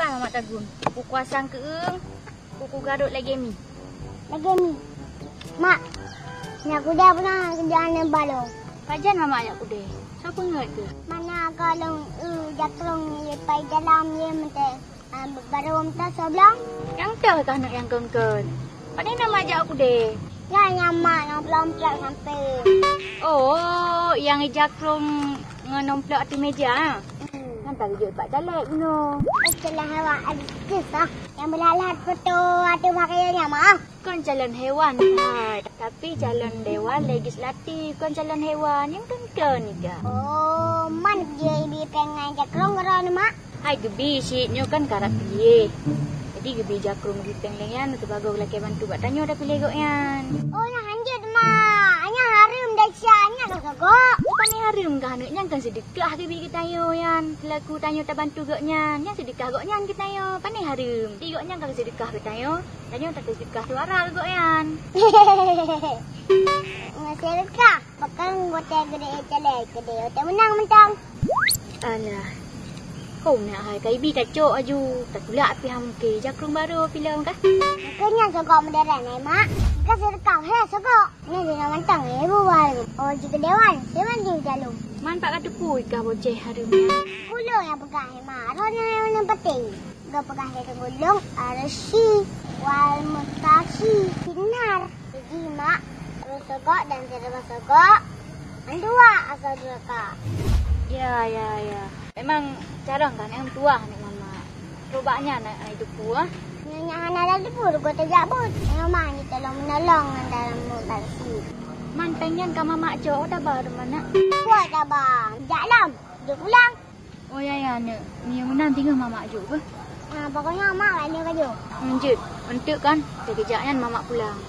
Hai Mamak Tagun. Buku kuasang keeng. Buku garut lagi mi. Lagi ni. Mak, ni aku dah pernah kerjaan yang balong. Kajian Mamak ayat kuda. Siapa ingat ke? Mana kalau jakrong lepai dalam dia mentah baru mentah sebelah. Yang tahu tak nak yang kengken. Pada nama ajak aku deh. Yang mak nak pelomplak sampai. Oh, yang jakrum ngenomplak atas meja. Hantar kerja Pak Jalek no. Setelah hewan ada kisah yang berlalat betul ada pakaiannya mak. Bukan calon hewan. Tapi calon dewan legislatif. Bukan calon hewan yang kengken ni kak. Oh, man dia ibu pengen jakrong kerana mak. Hai gebi siknya kan karat pilih. Jadi gebi jakrum di tenglengan untuk bagai lelaki bantu buat tanya dah pilih gokyan. Oh, yang hanjut mak. Hanya harum dah sianya dah kagok. Apa ni harum kah anaknya kan sedekah gebi kita yo yan. Selaku tanya tak bantu goknya. Yang sedekah goknya kita yo. Apa ni harum? Ti goknya kan sedekah kita yo. Tanya tak sedekah suara gokyan. Masih dekah. Bahkan hotel gede celek gede. Hotel menang mentang. Alah. Kau nak hai kai bi kacok aju. Tak pula api hamke jakrum baru film kah? Makanya sokok mendarat ni mak. Kau sedekah he sokok. Ni dia mentang buat. Oh jika dewan, dewan dia jalum. Man pak kata pui kah boceh harumnya. Gulung yang pegang he mak. Rona yang penting. Kau pegang he gulung arsi wal mutasi sinar. Jadi mak terus sokok dan tidak sokok. Dua asal dua. Ya. Memang jarang kan yang tua ni mama. Cobanya nak hidup puah. Nyanyi anak ada pun kau terjabut. Mama ni tolong menolong dalam mutasi. Man pengen ke mama jauh dah baru mana? Kuat dah bang. Jalan. Dia pulang. Oh ya ni. Ni yang menang tinggal mama juga. Pokoknya mak balik baju. Menjut. Untuk kan. Sekejapnya mama pulang.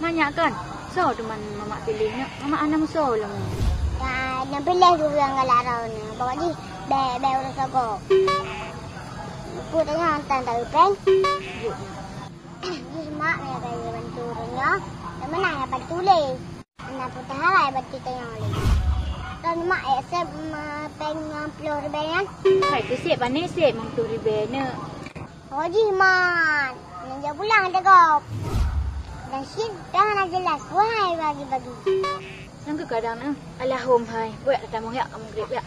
Banyak kan? So teman mama pilih nak. Mama anak so lah. Yang pilih tu yang galarau ni. Pokoknya be udah sokok. Aku tanya hantar tahu peng. Jadi mak ni kaya bantu orangnya. Dan mana yang bantu le? Nak putih halai bantu tanya le. Dan mak accept peng 60 ribu. Hai tu sip mana sip 60 ribu ni. Haji mak. Yang dia pulang ada kau. Dan sip dah nak jelas. Wahai bagi-bagi. Yang ke kadang ni. Alahum hai. Buat tak mau ya kamu grip ya.